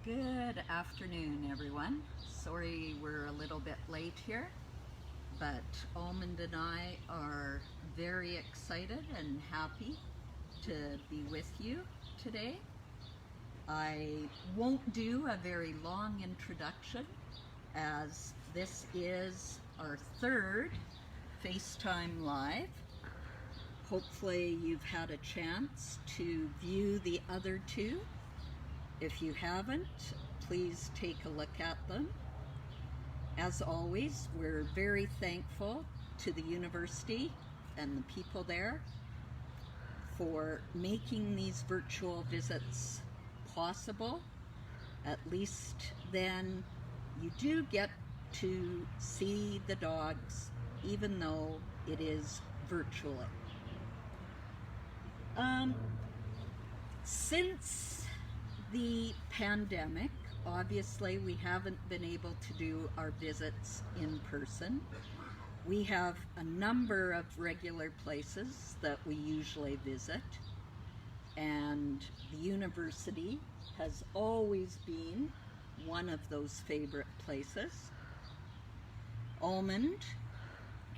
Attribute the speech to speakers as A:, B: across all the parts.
A: Good afternoon, everyone. Sorry we're a little bit late here, but Almond and I are very excited and happy to be with you today. I won't do a very long introduction as this is our third FaceTime Live. Hopefully you've had a chance to view the other two. If you haven't, please take a look at them. As always, we're very thankful to the university and the people there for making these virtual visits possible. At least then you do get to see the dogs, even though it is virtually. Since the pandemic, obviously we haven't been able to do our visits in person. We have a number of regular places that we usually visit, and the university has always been one of those favorite places. Almond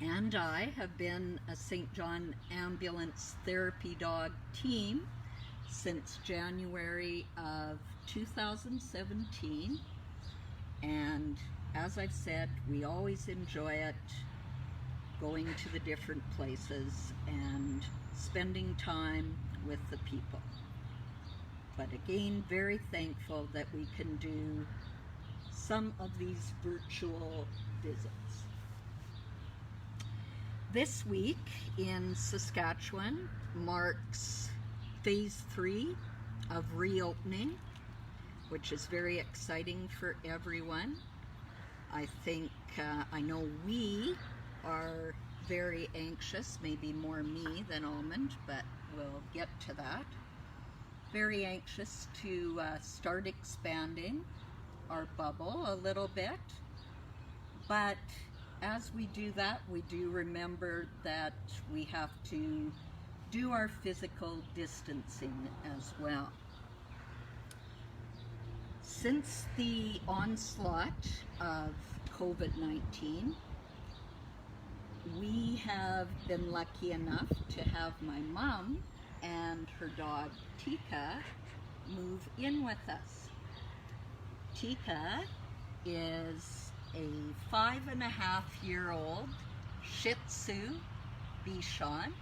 A: and I have been a St. John Ambulance Therapy Dog team since January of 2017, and as I've said, we always enjoy it, going to the different places and spending time with the people. But again, very thankful that we can do some of these virtual visits. This week in Saskatchewan marks Phase 3 of reopening, which is very exciting for everyone. I think, I know we are very anxious, maybe more me than Almond, but we'll get to that. Very anxious to start expanding our bubble a little bit, but as we do that, we do remember that we have to do our physical distancing as well. Since the onslaught of COVID-19, we have been lucky enough to have my mom and her dog Tika move in with us. Tika is a 5.5-year-old Shih Tzu Bichon.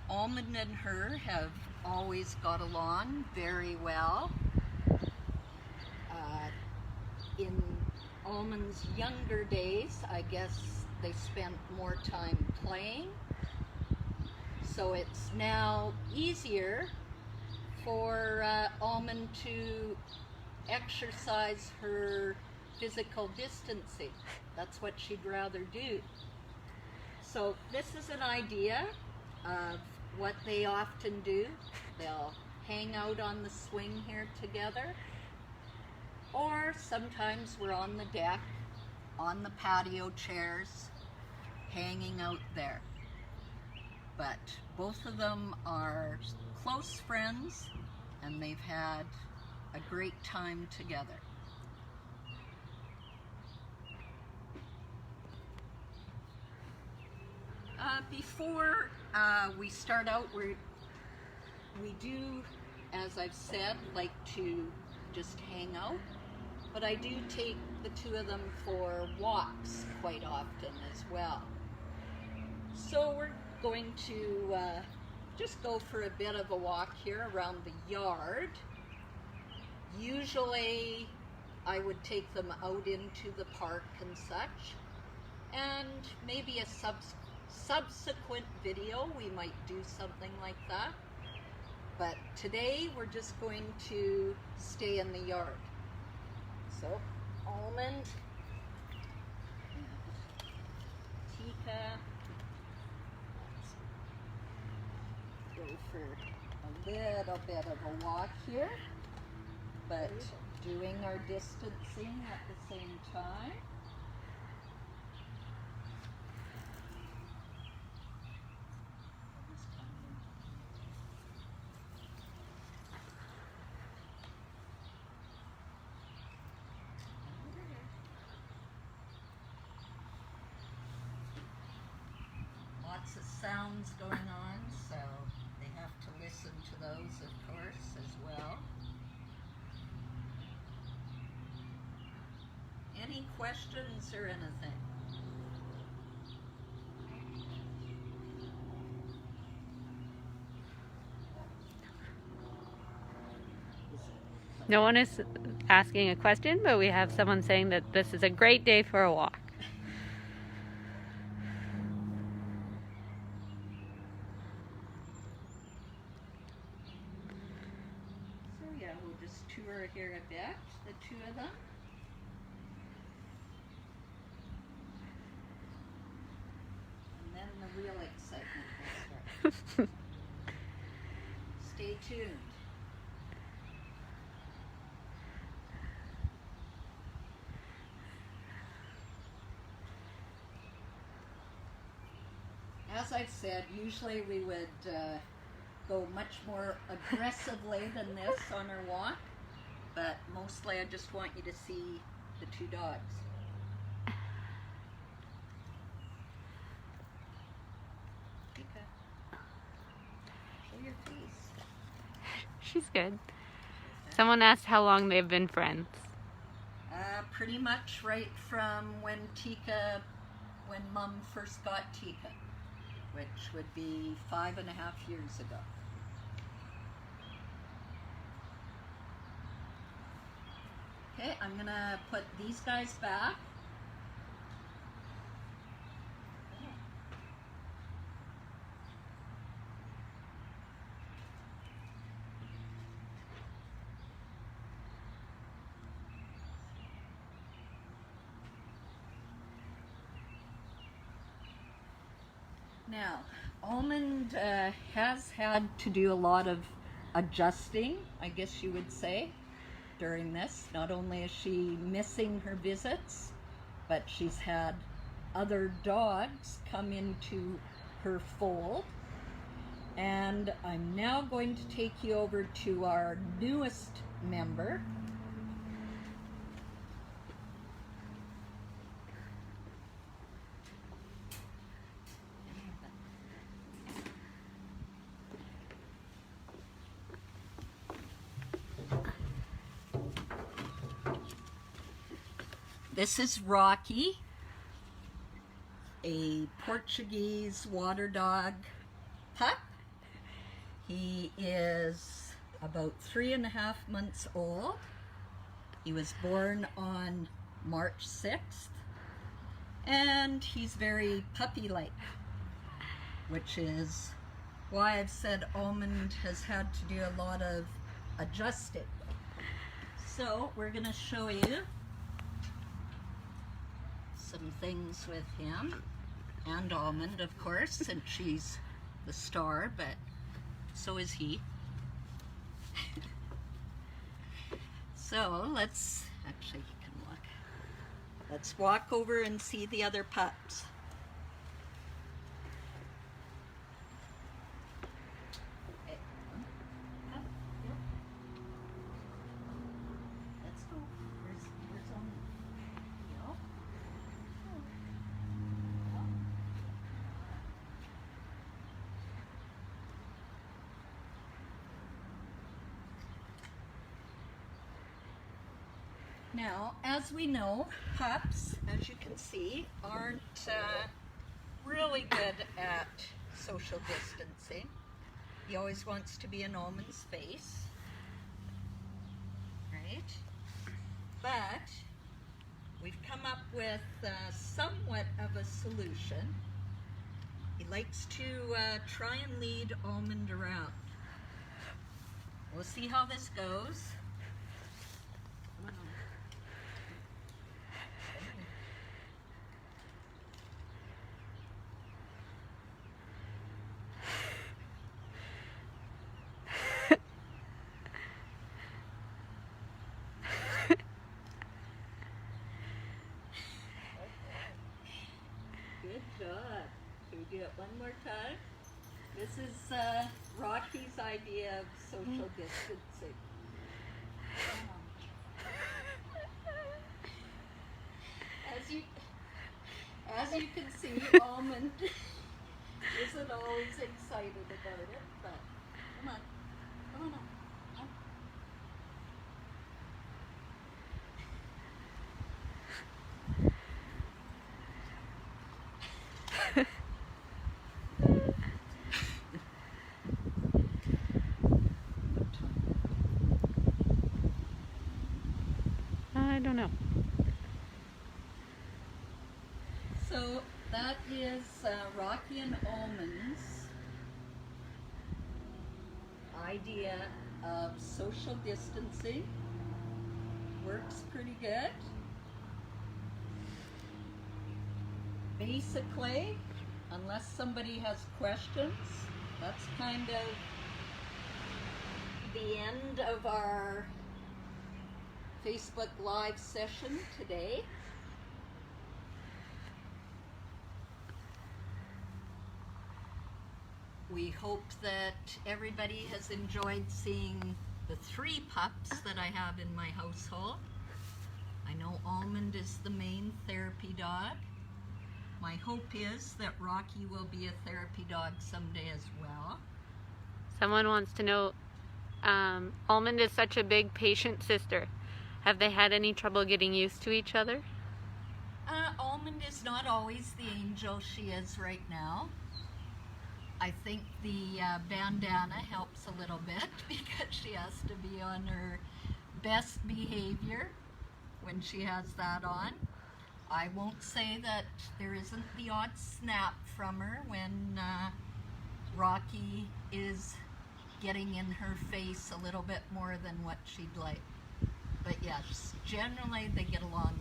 A: Almond and her have always got along very well. In Almond's younger days, I guess they spent more time playing, so it's now easier for Almond to exercise her physical distancing. That's what she'd rather do. So this is an idea of what they often do. They'll hang out on the swing here together, or sometimes we're on the deck, on the patio chairs, hanging out there. But both of them are close friends, and they've had a great time together. Before we start out, we do, as I've said, like to just hang out, but I do take the two of them for walks quite often as well. So we're going to just go for a bit of a walk here around the yard. Usually I would take them out into the park and such, and maybe a subsequent video we might do something like that, but today we're just going to stay in the yard. So Almond and Tika, let's go for a little bit of a walk here, but doing our distancing at the same time. lots of sounds going on, so they have to listen to those, of course, as well. Any questions or anything?
B: No one is asking a question, but we have someone saying that this is a great day for a walk.
A: So yeah, we'll just tour here a bit, the two of them. And then the real excitement will start. Stay tuned. As I've said, usually we would go much more aggressively than this on our walk, but mostly I just want you to see the two dogs. Tika, show your face.
B: She's good. Someone asked how long they've been friends.
A: Pretty much right from when Mom first got Tika, which would be 5.5 years ago. Okay, I'm gonna put these guys back. Now, Almond has had to do a lot of adjusting, I guess you would say, during this. Not only is she missing her visits, but she's had other dogs come into her fold. And I'm now going to take you over to our newest member. This is Rocky, a Portuguese water dog pup. He is about 3.5 months old. He was born on March 6th, and he's very puppy-like, which is why I've said Almond has had to do a lot of adjusting. So we're going to show you some things with him and Almond, of course, since she's the star, but so is he. So let's actually, you can look. Let's walk over and see the other pups. Okay. Up, yep. Let's go. Where's Almond? Yep. Now, as we know, pups, as you can see, aren't really good at social distancing. He always wants to be in Almond's face, right? But we've come up with somewhat of a solution. He likes to try and lead Almond around. We'll see how this goes. Good job. Can we do it one more time? This is Rocky's idea of social distancing. As you can see, Almond isn't always excited about it, but come on. Come on up. Up.
B: I don't know.
A: So that is Rocky and Almond's idea of social distancing. Works pretty good. Basically, unless somebody has questions, that's kind of the end of our Facebook Live session today. We hope that everybody has enjoyed seeing the 3 pups that I have in my household. I know Almond is the main therapy dog. My hope is that Rocky will be a therapy dog someday as well.
B: Someone wants to know, Almond is such a big patient sister. Have they had any trouble getting used to each other?
A: Almond is not always the angel she is right now. I think the bandana helps a little bit because she has to be on her best behavior when she has that on. I won't say that there isn't the odd snap from her when Rocky is getting in her face a little bit more than what she'd like. But yes, generally they get along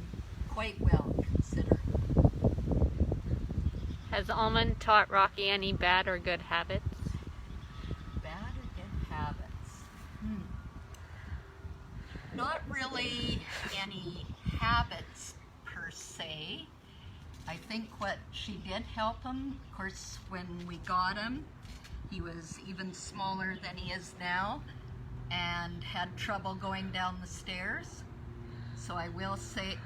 A: quite well, considering.
B: Has Almond taught Rocky any bad or good habits?
A: Bad or good habits? Not really any habits per se. I think what she did help him, of course, when we got him, he was even smaller than he is now and had trouble going down the stairs. So I will say,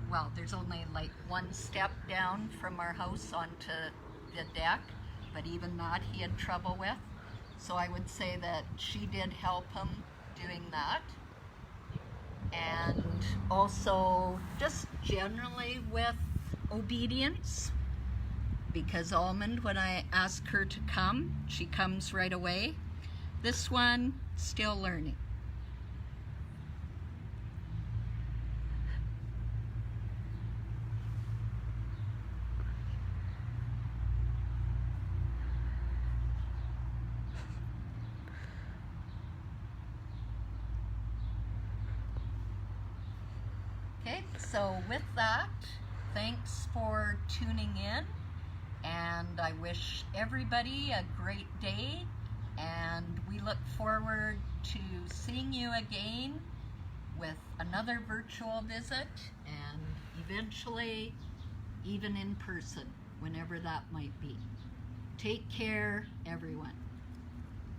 A: well, there's only like 1 step down from our house onto the deck, but even that he had trouble with. So I would say that she did help him doing that. And also just generally with obedience, because Almond, when I ask her to come, she comes right away. This one, still learning. Okay, so with that, thanks for tuning in, and I wish everybody a great day, and we look forward to seeing you again with another virtual visit, and eventually even in person, whenever that might be. Take care, everyone.